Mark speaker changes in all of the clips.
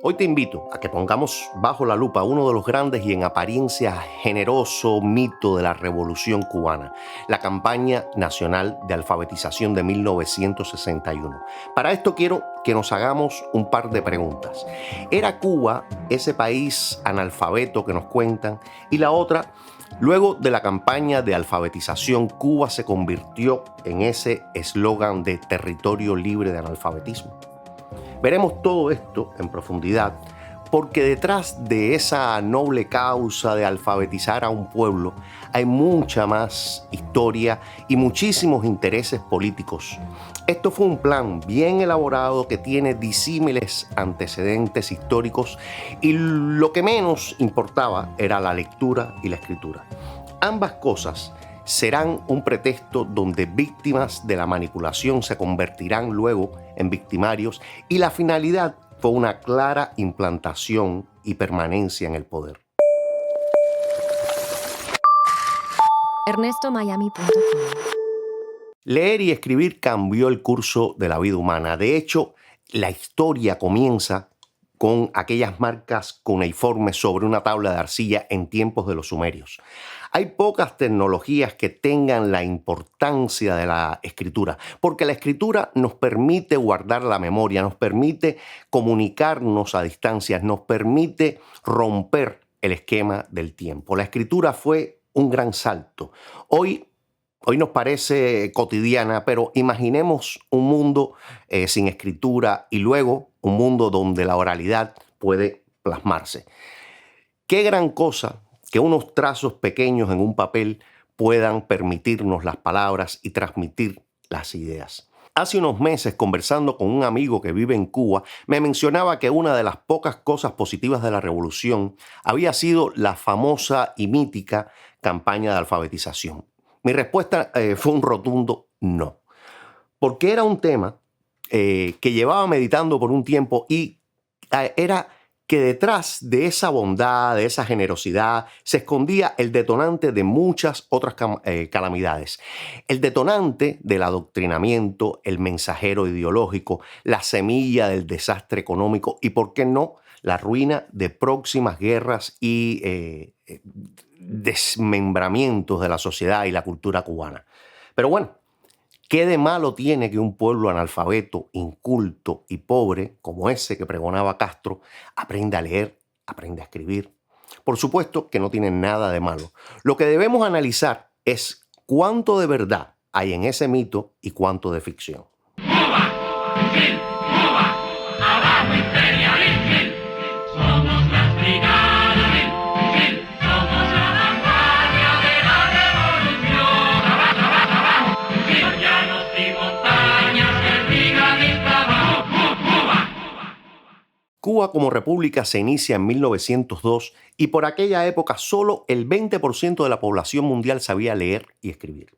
Speaker 1: Hoy te invito a que pongamos bajo la lupa uno de los grandes y en apariencia generoso mito de la Revolución Cubana, la campaña nacional de alfabetización de 1961. Para esto quiero que nos hagamos un par de preguntas. ¿Era Cuba ese país analfabeto que nos cuentan? Y la otra, luego de la campaña de alfabetización, Cuba se convirtió en ese eslogan de territorio libre de analfabetismo. Veremos todo esto en profundidad porque detrás de esa noble causa de alfabetizar a un pueblo hay mucha más historia y muchísimos intereses políticos. Esto fue un plan bien elaborado que tiene disímiles antecedentes históricos y lo que menos importaba era la lectura y la escritura. Ambas cosas serán un pretexto donde víctimas de la manipulación se convertirán luego en victimarios y la finalidad fue una clara implantación y permanencia en el poder.
Speaker 2: ErnestoMiami.com.
Speaker 1: Leer y escribir cambió el curso de la vida humana. De hecho, la historia comienza con aquellas marcas cuneiformes sobre una tabla de arcilla en tiempos de los sumerios. Hay pocas tecnologías que tengan la importancia de la escritura, porque la escritura nos permite guardar la memoria, nos permite comunicarnos a distancias, nos permite romper el esquema del tiempo. La escritura fue un gran salto. Hoy nos parece cotidiana, pero imaginemos un mundo sin escritura y luego un mundo donde la oralidad puede plasmarse. Qué gran cosa que unos trazos pequeños en un papel puedan permitirnos las palabras y transmitir las ideas. Hace unos meses, conversando con un amigo que vive en Cuba, me mencionaba que una de las pocas cosas positivas de la revolución había sido la famosa y mítica campaña de alfabetización. Mi respuesta fue un rotundo no, porque era un tema que llevaba meditando por un tiempo y era que detrás de esa bondad, de esa generosidad, se escondía el detonante de muchas otras calamidades. El detonante del adoctrinamiento, el mensajero ideológico, la semilla del desastre económico y, ¿por qué no?, la ruina de próximas guerras y desmembramientos de la sociedad y la cultura cubana. Pero bueno, ¿qué de malo tiene que un pueblo analfabeto, inculto y pobre, como ese que pregonaba Castro, aprenda a leer, aprenda a escribir? Por supuesto que no tiene nada de malo. Lo que debemos analizar es cuánto de verdad hay en ese mito y cuánto de ficción.
Speaker 3: ¡Cuba! ¡Fusil! ¡Cuba! ¡Abajo imperialismo! Somos las brigadas del fusil. Somos la vanguardia de la revolución. ¡Abajo, abajo, abajo! ¡Fusil! Llanos y montañas, el brigadista abajo. ¡Cuba!
Speaker 1: Cuba como república se inicia en 1902 y por aquella época solo el 20% de la población mundial sabía leer y escribir.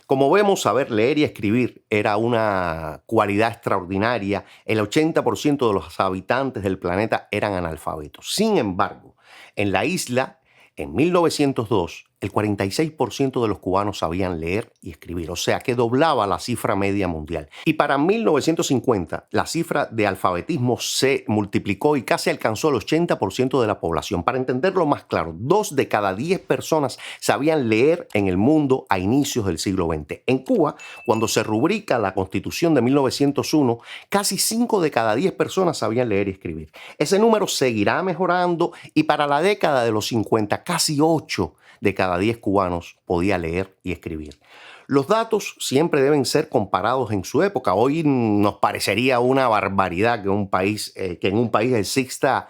Speaker 1: Como vemos, saber leer y escribir era una cualidad extraordinaria. El 80% de los habitantes del planeta eran analfabetos. Sin embargo, en la isla, en 1902, el 46% de los cubanos sabían leer y escribir, o sea que doblaba la cifra media mundial. Y para 1950, la cifra de alfabetismo se multiplicó y casi alcanzó el 80% de la población. Para entenderlo más claro, 2 de cada 10 personas sabían leer en el mundo a inicios del siglo XX. En Cuba, cuando se rubrica la Constitución de 1901, casi 5 de cada 10 personas sabían leer y escribir. Ese número seguirá mejorando y para la década de los 50, casi 8 de cada 10 cubanos podía leer y escribir. Los datos siempre deben ser comparados en su época. Hoy nos parecería una barbaridad que en un país exista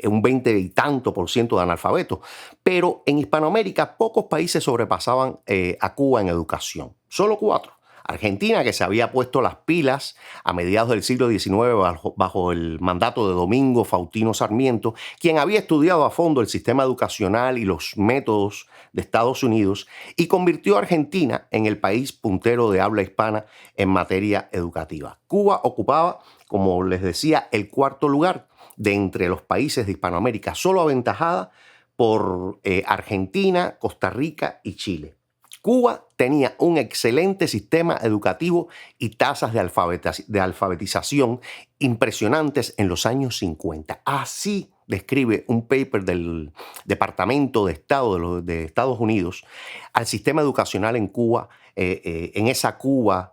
Speaker 1: un 20 y tanto por ciento de analfabetos. Pero en Hispanoamérica pocos países sobrepasaban a Cuba en educación. Solo 4. Argentina, que se había puesto las pilas a mediados del siglo XIX bajo el mandato de Domingo Faustino Sarmiento, quien había estudiado a fondo el sistema educacional y los métodos de Estados Unidos y convirtió a Argentina en el país puntero de habla hispana en materia educativa. Cuba ocupaba, como les decía, el 4º lugar de entre los países de Hispanoamérica, solo aventajada por Argentina, Costa Rica y Chile. Cuba tenía un excelente sistema educativo y tasas de alfabetización impresionantes en los años 50. Así describe un paper del Departamento de Estado de Estados Unidos al sistema educacional en Cuba, en esa Cuba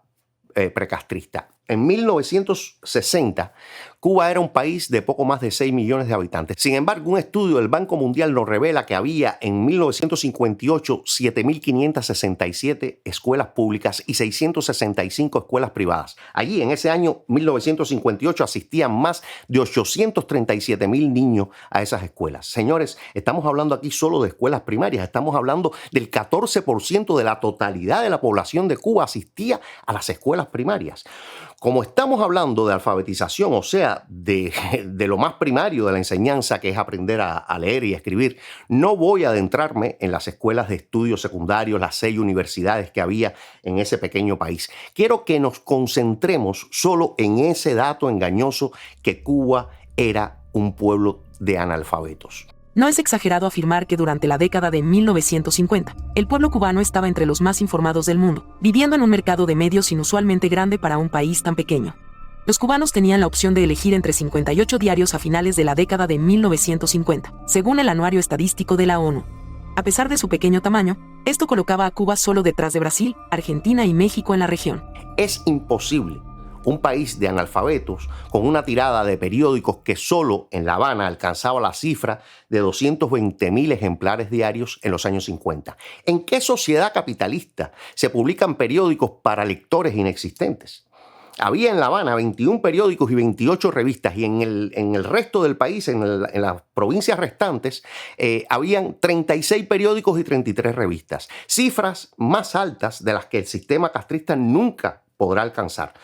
Speaker 1: precastrista. En 1960, Cuba era un país de poco más de 6 millones de habitantes. Sin embargo, un estudio del Banco Mundial nos revela que había en 1958 7.567 escuelas públicas y 665 escuelas privadas. Allí, en ese año 1958, asistían más de 837.000 niños a esas escuelas. Señores, estamos hablando aquí solo de escuelas primarias. Estamos hablando del 14% de la totalidad de la población de Cuba asistía a las escuelas primarias. Como estamos hablando de alfabetización, o sea, de lo más primario de la enseñanza, que es aprender a leer y a escribir, no voy a adentrarme en las escuelas de estudios secundarios, las 6 universidades que había en ese pequeño país. Quiero que nos concentremos solo en ese dato engañoso, que Cuba era un pueblo de analfabetos.
Speaker 2: No es exagerado afirmar que durante la década de 1950, el pueblo cubano estaba entre los más informados del mundo, viviendo en un mercado de medios inusualmente grande para un país tan pequeño. Los cubanos tenían la opción de elegir entre 58 diarios a finales de la década de 1950, según el Anuario Estadístico de la ONU. A pesar de su pequeño tamaño, esto colocaba a Cuba solo detrás de Brasil, Argentina y México en la región.
Speaker 1: Es imposible un país de analfabetos con una tirada de periódicos que solo en La Habana alcanzaba la cifra de 220.000 ejemplares diarios en los años 50. ¿En qué sociedad capitalista se publican periódicos para lectores inexistentes? Había en La Habana 21 periódicos y 28 revistas, y en el resto del país, en las provincias restantes, habían 36 periódicos y 33 revistas. Cifras más altas de las que el sistema castrista nunca podrá alcanzar.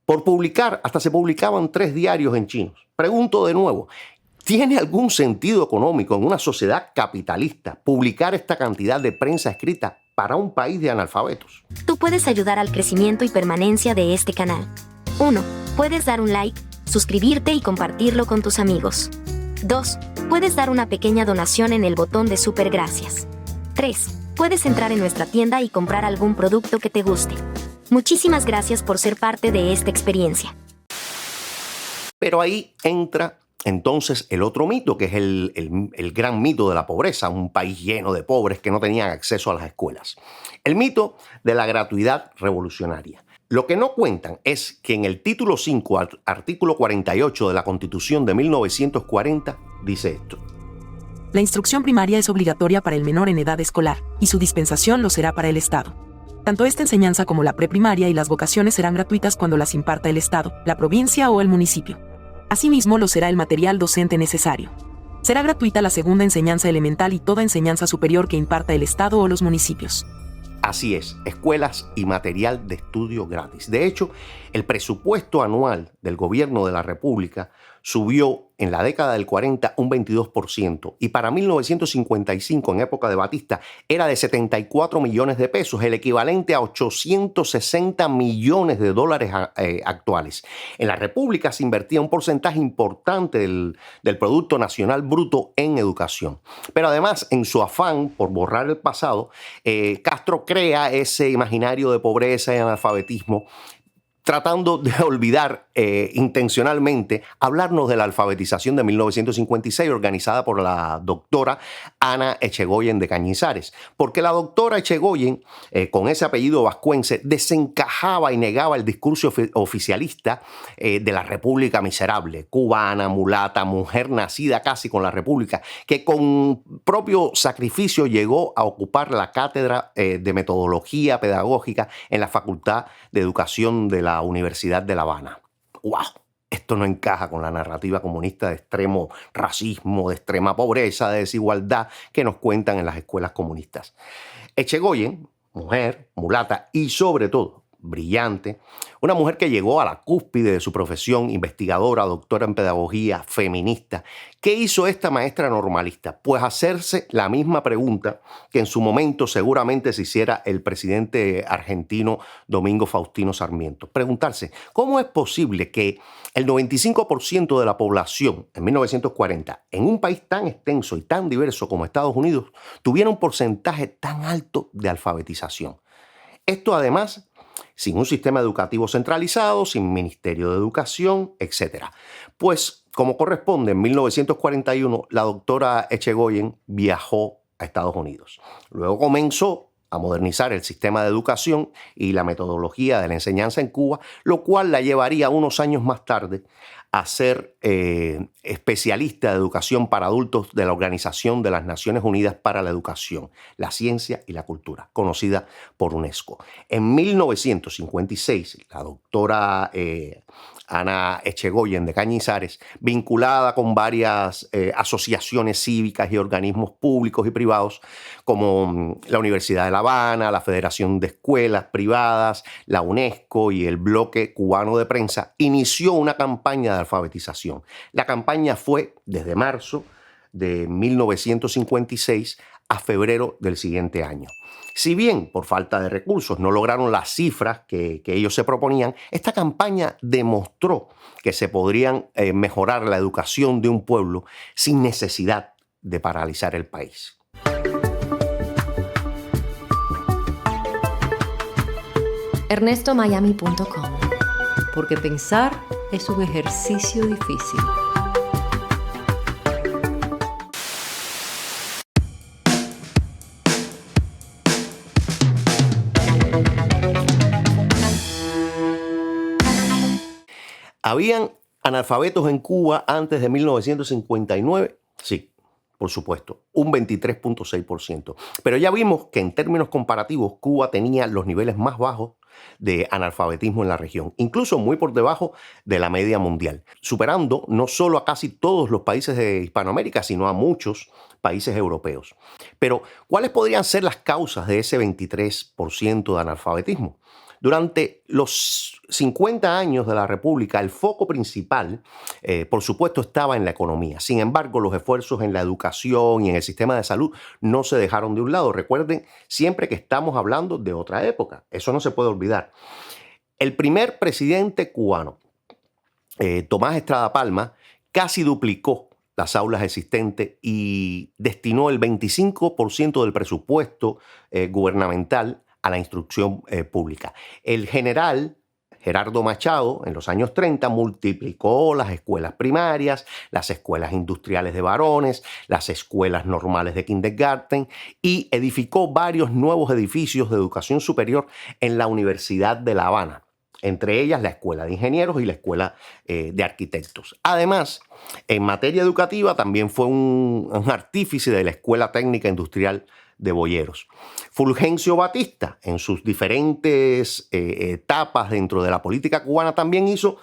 Speaker 1: Por publicar, hasta se publicaban 3 diarios en chinos. Pregunto de nuevo, ¿tiene algún sentido económico en una sociedad capitalista publicar esta cantidad de prensa escrita para un país de analfabetos?
Speaker 4: Tú puedes ayudar al crecimiento y permanencia de este canal. 1. Puedes dar un like, suscribirte y compartirlo con tus amigos. 2. Puedes dar una pequeña donación en el botón de super gracias. 3. Puedes entrar en nuestra tienda y comprar algún producto que te guste. Muchísimas gracias por ser parte de esta experiencia.
Speaker 1: Pero ahí entra entonces el otro mito, que es el gran mito de la pobreza, un país lleno de pobres que no tenían acceso a las escuelas. El mito de la gratuidad revolucionaria. Lo que no cuentan es que en el título 5, artículo 48 de la Constitución de 1940, dice esto:
Speaker 2: La instrucción primaria es obligatoria para el menor en edad escolar, y su dispensación lo será para el Estado. Tanto esta enseñanza como la preprimaria y las vocaciones serán gratuitas cuando las imparta el Estado, la provincia o el municipio. Asimismo, lo será el material docente necesario. Será gratuita la segunda enseñanza elemental y toda enseñanza superior que imparta el Estado o los municipios.
Speaker 1: Así es, escuelas y material de estudio gratis. De hecho, el presupuesto anual del gobierno de la República subió en la década del 40 un 22%, y para 1955, en época de Batista, era de 74 millones de pesos, el equivalente a 860 millones de dólares actuales. En la República se invertía un porcentaje importante del Producto Nacional Bruto en educación. Pero además, en su afán por borrar el pasado, Castro crea ese imaginario de pobreza y analfabetismo, tratando de olvidar intencionalmente hablarnos de la alfabetización de 1956 organizada por la doctora Ana Echegoyen de Cañizares. Porque la doctora Echegoyen, con ese apellido vascuence, desencajaba y negaba el discurso oficialista de la República miserable, cubana, mulata, mujer nacida casi con la República, que con propio sacrificio llegó a ocupar la cátedra de metodología pedagógica en la Facultad de Educación de la Universidad de La Habana. ¡Wow! Esto no encaja con la narrativa comunista de extremo racismo, de extrema pobreza, de desigualdad que nos cuentan en las escuelas comunistas. Echegoyen, mujer, mulata y sobre todo brillante, una mujer que llegó a la cúspide de su profesión, investigadora, doctora en pedagogía, feminista. ¿Qué hizo esta maestra normalista? Pues hacerse la misma pregunta que en su momento seguramente se hiciera el presidente argentino Domingo Faustino Sarmiento. Preguntarse, ¿cómo es posible que el 95% de la población en 1940, en un país tan extenso y tan diverso como Estados Unidos, tuviera un porcentaje tan alto de alfabetización? Esto además sin un sistema educativo centralizado, sin ministerio de educación, etc. Pues, como corresponde, en 1941 la doctora Echegoyen viajó a Estados Unidos. Luego comenzó a modernizar el sistema de educación y la metodología de la enseñanza en Cuba, lo cual la llevaría unos años más tarde a ser especialista de educación para adultos de la Organización de las Naciones Unidas para la Educación, la Ciencia y la Cultura, conocida por UNESCO. En 1956, la doctora Ana Echegoyen de Cañizares, vinculada con varias asociaciones cívicas y organismos públicos y privados, como la Universidad de La Habana, la Federación de Escuelas Privadas, la UNESCO y el Bloque Cubano de Prensa, inició una campaña de alfabetización. La campaña fue desde marzo de 1956 a febrero del siguiente año. Si bien por falta de recursos no lograron las cifras que ellos se proponían, esta campaña demostró que se podrían mejorar la educación de un pueblo sin necesidad de paralizar el país.
Speaker 5: ErnestoMiami.com. Porque pensar es un ejercicio difícil.
Speaker 1: ¿Habían analfabetos en Cuba antes de 1959? Sí, por supuesto, un 23.6%. Pero ya vimos que en términos comparativos Cuba tenía los niveles más bajos de analfabetismo en la región, incluso muy por debajo de la media mundial, superando no solo a casi todos los países de Hispanoamérica, sino a muchos países europeos. Pero, ¿cuáles podrían ser las causas de ese 23% de analfabetismo? Durante los 50 años de la República, el foco principal, por supuesto, estaba en la economía. Sin embargo, los esfuerzos en la educación y en el sistema de salud no se dejaron de un lado. Recuerden siempre que estamos hablando de otra época. Eso no se puede olvidar. El primer presidente cubano, Tomás Estrada Palma, casi duplicó las aulas existentes y destinó el 25% del presupuesto gubernamental a la instrucción pública. El general Gerardo Machado, en los años 30, multiplicó las escuelas primarias, las escuelas industriales de varones, las escuelas normales de kindergarten y edificó varios nuevos edificios de educación superior en la Universidad de La Habana, entre ellas la Escuela de Ingenieros y la Escuela de Arquitectos. Además, en materia educativa también fue un artífice de la Escuela Técnica Industrial de Boyeros. Fulgencio Batista, en sus diferentes etapas dentro de la política cubana, también hizo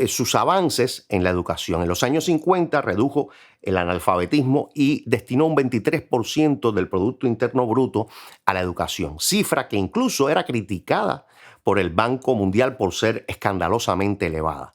Speaker 1: sus avances en la educación. En los años 50 redujo el analfabetismo y destinó un 23% del Producto Interno Bruto a la educación, cifra que incluso era criticada por el Banco Mundial por ser escandalosamente elevada.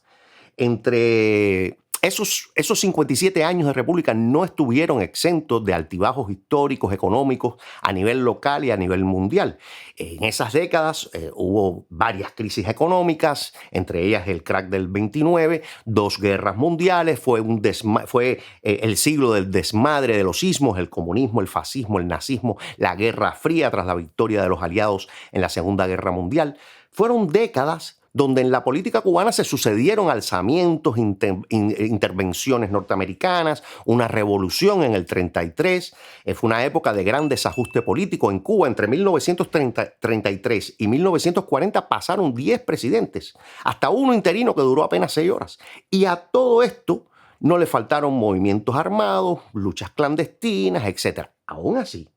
Speaker 1: Entre esos 57 años de república no estuvieron exentos de altibajos históricos, económicos, a nivel local y a nivel mundial. En esas décadas hubo varias crisis económicas, entre ellas el crack del 29, 2 guerras mundiales, fue el siglo del desmadre de los ismos, el comunismo, el fascismo, el nazismo, la Guerra Fría tras la victoria de los aliados en la Segunda Guerra Mundial. Fueron décadas donde en la política cubana se sucedieron alzamientos, intervenciones norteamericanas, una revolución en el 33. Fue una época de gran desajuste político en Cuba. Entre 1933 y 1940 pasaron 10 presidentes, hasta uno interino que duró apenas 6 horas. Y a todo esto no le faltaron movimientos armados, luchas clandestinas, etc. Aún así,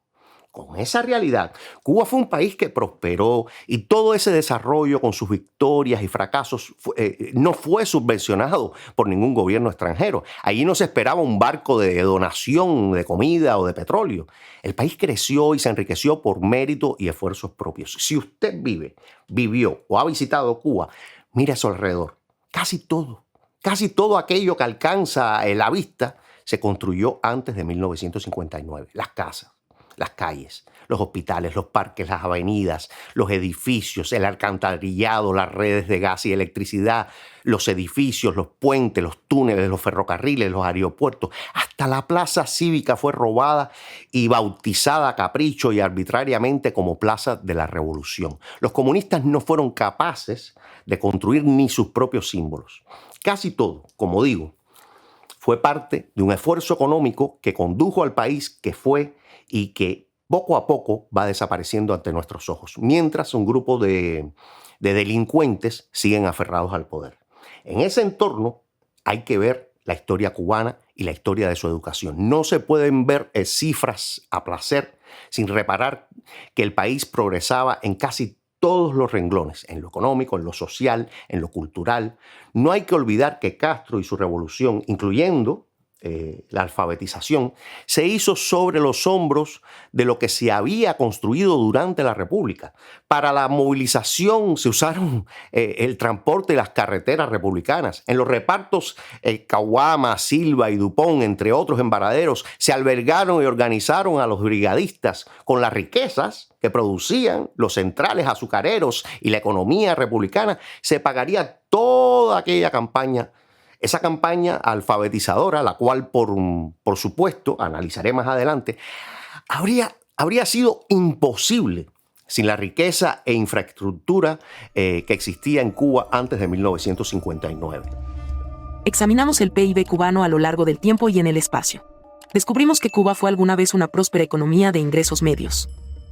Speaker 1: con esa realidad, Cuba fue un país que prosperó y todo ese desarrollo con sus victorias y fracasos no fue subvencionado por ningún gobierno extranjero. Allí no se esperaba un barco de donación de comida o de petróleo. El país creció y se enriqueció por mérito y esfuerzos propios. Si usted vivió o ha visitado Cuba, mire a su alrededor. Casi todo aquello que alcanza la vista se construyó antes de 1959. Las casas, las calles, los hospitales, los parques, las avenidas, los edificios, el alcantarillado, las redes de gas y electricidad, los edificios, los puentes, los túneles, los ferrocarriles, los aeropuertos. Hasta la plaza cívica fue robada y bautizada a capricho y arbitrariamente como Plaza de la Revolución. Los comunistas no fueron capaces de construir ni sus propios símbolos. Casi todo, como digo, fue parte de un esfuerzo económico que condujo al país que fue y que poco a poco va desapareciendo ante nuestros ojos, mientras un grupo de delincuentes siguen aferrados al poder. En ese entorno hay que ver la historia cubana y la historia de su educación. No se pueden ver cifras a placer sin reparar que el país progresaba en casi todos los renglones, en lo económico, en lo social, en lo cultural. No hay que olvidar que Castro y su revolución, incluyendo la alfabetización, se hizo sobre los hombros de lo que se había construido durante la República. Para la movilización se usaron el transporte y las carreteras republicanas. En los repartos Caguama, Silva y Dupont, entre otros embaraderos, se albergaron y organizaron a los brigadistas con las riquezas que producían los centrales azucareros y la economía republicana. Se pagaría toda aquella campaña. Esa campaña alfabetizadora, la cual, por supuesto, analizaré más adelante, habría sido imposible sin la riqueza e infraestructura que existía en Cuba antes de 1959.
Speaker 2: Examinamos el PIB cubano a lo largo del tiempo y en el espacio. Descubrimos que Cuba fue alguna vez una próspera economía de ingresos medios.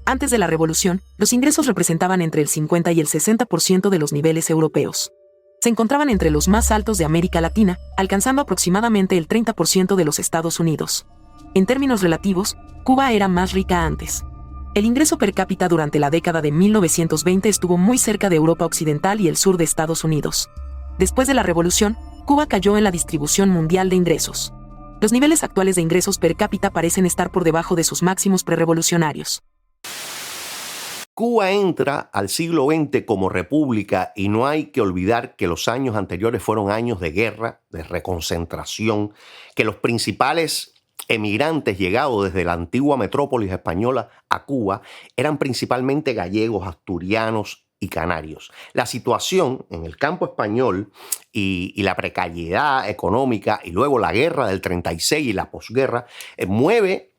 Speaker 2: Antes de la revolución, los ingresos representaban entre el 50 y el 60% de los niveles europeos. Se encontraban entre los más altos de América Latina, alcanzando aproximadamente el 30% de los Estados Unidos. En términos relativos, Cuba era más rica antes. El ingreso per cápita durante la década de 1920 estuvo muy cerca de Europa Occidental y el sur de Estados Unidos. Después de la revolución, Cuba cayó en la distribución mundial de ingresos. Los niveles actuales de ingresos per cápita parecen estar por debajo de sus máximos prerevolucionarios.
Speaker 1: Cuba entra al siglo XX como república y no hay que olvidar que los años anteriores fueron años de guerra, de reconcentración, que los principales emigrantes llegados desde la antigua metrópolis española a Cuba eran principalmente gallegos, asturianos y canarios. La situación en el campo español y la precariedad económica y luego la guerra del 36 y la posguerra mueve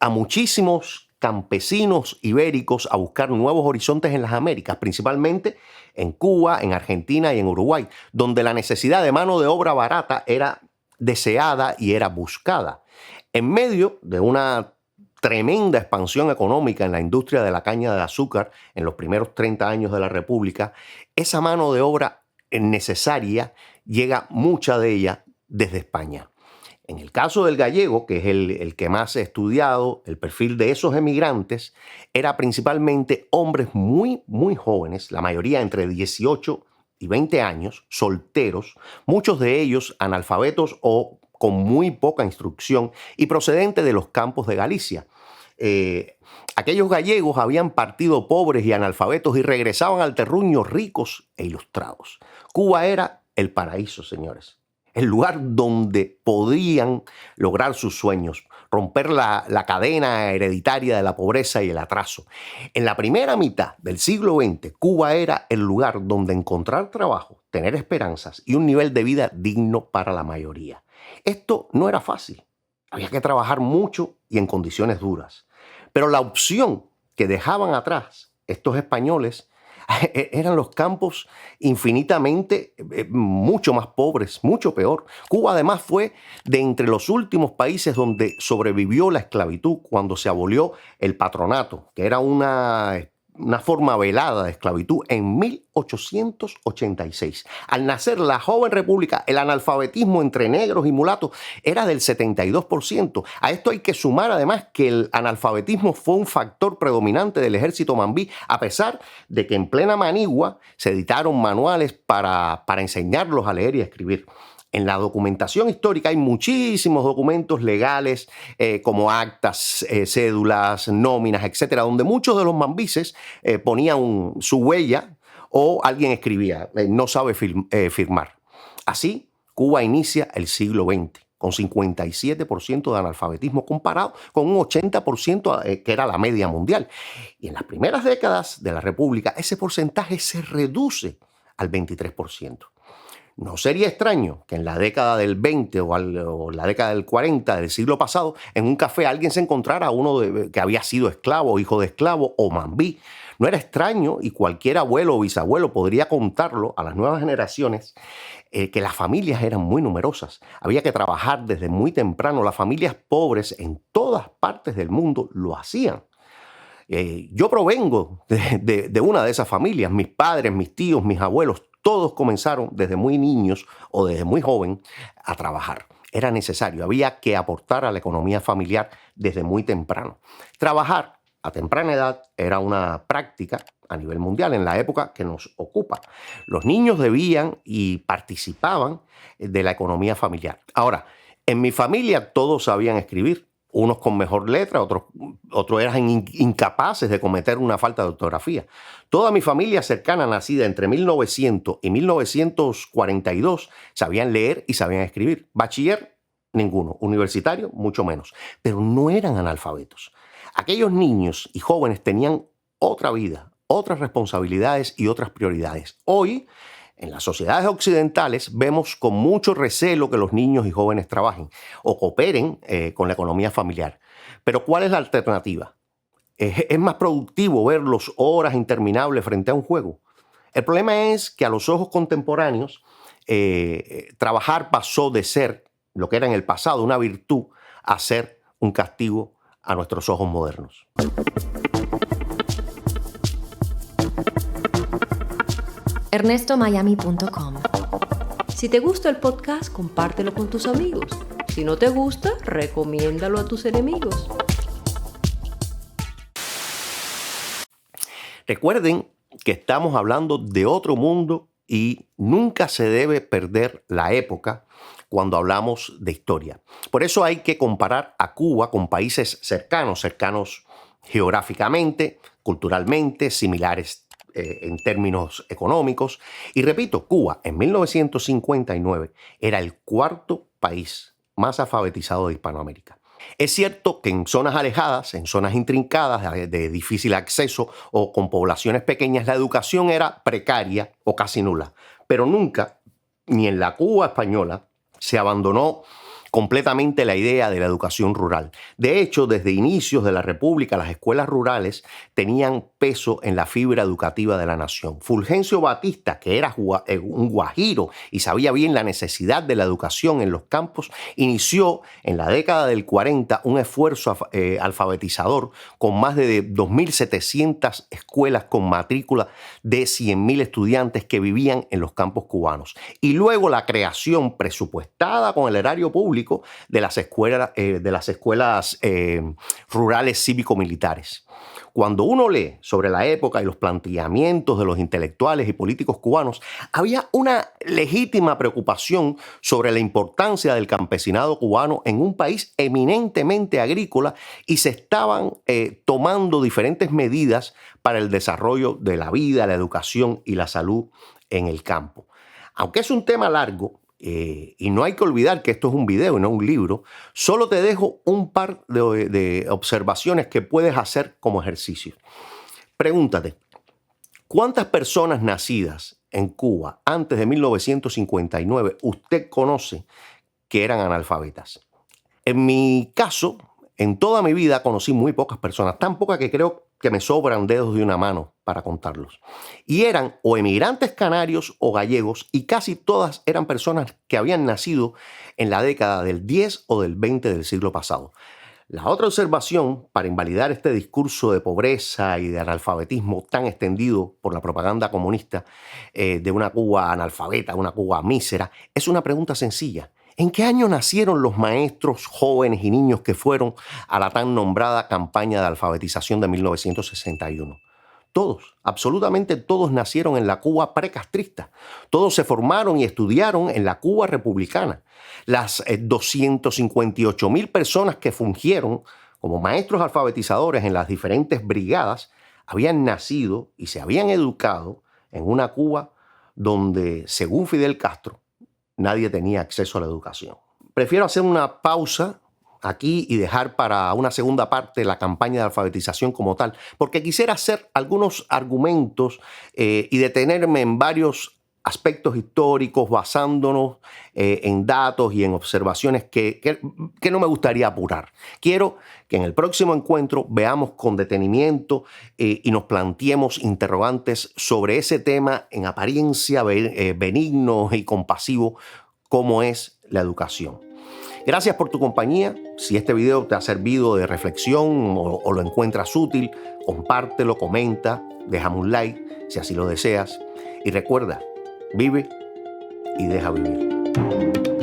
Speaker 1: a muchísimos campesinos ibéricos a buscar nuevos horizontes en las Américas, principalmente en Cuba, en Argentina y en Uruguay, donde la necesidad de mano de obra barata era deseada y era buscada. En medio de una tremenda expansión económica en la industria de la caña de azúcar en los primeros 30 años de la República, esa mano de obra necesaria llega mucha de ella desde España. En el caso del gallego, que es el que más he estudiado, el perfil de esos emigrantes era principalmente hombres muy, muy jóvenes, la mayoría entre 18 y 20 años, solteros, muchos de ellos analfabetos o con muy poca instrucción y procedentes de los campos de Galicia. Aquellos gallegos habían partido pobres y analfabetos y regresaban al terruño ricos e ilustrados. Cuba era el paraíso, señores. El lugar donde podían lograr sus sueños, romper la cadena hereditaria de la pobreza y el atraso. En la primera mitad del siglo XX, Cuba era el lugar donde encontrar trabajo, tener esperanzas y un nivel de vida digno para la mayoría. Esto no era fácil. Había que trabajar mucho y en condiciones duras. Pero la opción que dejaban atrás estos españoles eran los campos infinitamente mucho más pobres, mucho peor. Cuba además fue de entre los últimos países donde sobrevivió la esclavitud cuando se abolió el patronato, que era una una forma velada de esclavitud en 1886. Al nacer la joven república, el analfabetismo entre negros y mulatos era del 72%. A esto hay que sumar además que el analfabetismo fue un factor predominante del ejército mambí, a pesar de que en plena manigua se editaron manuales para enseñarlos a leer y a escribir. En la documentación histórica hay muchísimos documentos legales como actas, cédulas, nóminas, etcétera, donde muchos de los mambises ponían su huella o alguien escribía, no sabe firmar. Así, Cuba inicia el siglo XX con 57% de analfabetismo comparado con un 80% que era la media mundial. Y en las primeras décadas de la República ese porcentaje se reduce al 23%. No sería extraño que en la década del 20 o la década del 40 del siglo pasado, en un café alguien se encontrara a uno que había sido esclavo, hijo de esclavo o mambí. No era extraño, y cualquier abuelo o bisabuelo podría contarlo a las nuevas generaciones, que las familias eran muy numerosas. Había que trabajar desde muy temprano. Las familias pobres en todas partes del mundo lo hacían. Yo provengo de una de esas familias. Mis padres, mis tíos, mis abuelos, todos comenzaron desde muy niños o desde muy joven a trabajar. Era necesario, había que aportar a la economía familiar desde muy temprano. Trabajar a temprana edad era una práctica a nivel mundial en la época que nos ocupa. Los niños debían y participaban de la economía familiar. Ahora, en mi familia todos sabían escribir. Unos con mejor letra, otros eran incapaces de cometer una falta de ortografía. Toda mi familia cercana, nacida entre 1900 y 1942, sabían leer y sabían escribir. Bachiller, ninguno. Universitario, mucho menos. Pero no eran analfabetos. Aquellos niños y jóvenes tenían otra vida, otras responsabilidades y otras prioridades. Hoy, en las sociedades occidentales vemos con mucho recelo que los niños y jóvenes trabajen o cooperen con la economía familiar. Pero ¿cuál es la alternativa? Es más productivo verlos horas interminables frente a un juego. El problema es que a los ojos contemporáneos trabajar pasó de ser lo que era en el pasado una virtud a ser un castigo a nuestros ojos modernos.
Speaker 4: ernestomiami.com.
Speaker 5: Si te gusta el podcast, compártelo con tus amigos. Si no te gusta, recomiéndalo a tus enemigos.
Speaker 1: Recuerden que estamos hablando de otro mundo y nunca se debe perder la época cuando hablamos de historia. Por eso hay que comparar a Cuba con países cercanos geográficamente, culturalmente, similares en términos económicos. Y repito, Cuba en 1959 era el cuarto país más alfabetizado de Hispanoamérica. Es cierto que en zonas alejadas, en zonas intrincadas, de difícil acceso o con poblaciones pequeñas, la educación era precaria o casi nula. Pero nunca, ni en la Cuba española, se abandonó completamente la idea de la educación rural. De hecho, desde inicios de la República, las escuelas rurales tenían peso en la fibra educativa de la nación. Fulgencio Batista, que era un guajiro y sabía bien la necesidad de la educación en los campos, inició en la década del 40 un esfuerzo alfabetizador con más de 2.700 escuelas con matrícula de 100.000 estudiantes que vivían en los campos cubanos. Y luego la creación presupuestada con el erario público de las escuelas rurales cívico-militares. Cuando uno lee sobre la época y los planteamientos de los intelectuales y políticos cubanos, había una legítima preocupación sobre la importancia del campesinado cubano en un país eminentemente agrícola y se estaban tomando diferentes medidas para el desarrollo de la vida, la educación y la salud en el campo. Aunque es un tema largo, y no hay que olvidar que esto es un video y no un libro, solo te dejo un par de observaciones que puedes hacer como ejercicio. Pregúntate, ¿cuántas personas nacidas en Cuba antes de 1959 usted conoce que eran analfabetas? En mi caso, en toda mi vida conocí muy pocas personas, tan pocas que creo que me sobran dedos de una mano para contarlos. Y eran o emigrantes canarios o gallegos, y casi todas eran personas que habían nacido en la década del 10 o del 20 del siglo pasado. La otra observación, para invalidar este discurso de pobreza y de analfabetismo tan extendido por la propaganda comunista de una Cuba analfabeta, una Cuba mísera, es una pregunta sencilla. ¿En qué año nacieron los maestros jóvenes y niños que fueron a la tan nombrada campaña de alfabetización de 1961? Todos, absolutamente todos nacieron en la Cuba precastrista. Todos se formaron y estudiaron en la Cuba republicana. Las 258.000 personas que fungieron como maestros alfabetizadores en las diferentes brigadas habían nacido y se habían educado en una Cuba donde, según Fidel Castro, nadie tenía acceso a la educación. Prefiero hacer una pausa aquí y dejar para una segunda parte la campaña de alfabetización como tal, porque quisiera hacer algunos argumentos y detenerme en varios aspectos históricos basándonos en datos y en observaciones que no me gustaría apurar. Quiero que en el próximo encuentro veamos con detenimiento y nos planteemos interrogantes sobre ese tema en apariencia benigno y compasivo como es la educación. Gracias por tu compañía. Si este video te ha servido de reflexión o lo encuentras útil, compártelo, comenta, déjame un like si así lo deseas. Y recuerda, vive y deja vivir.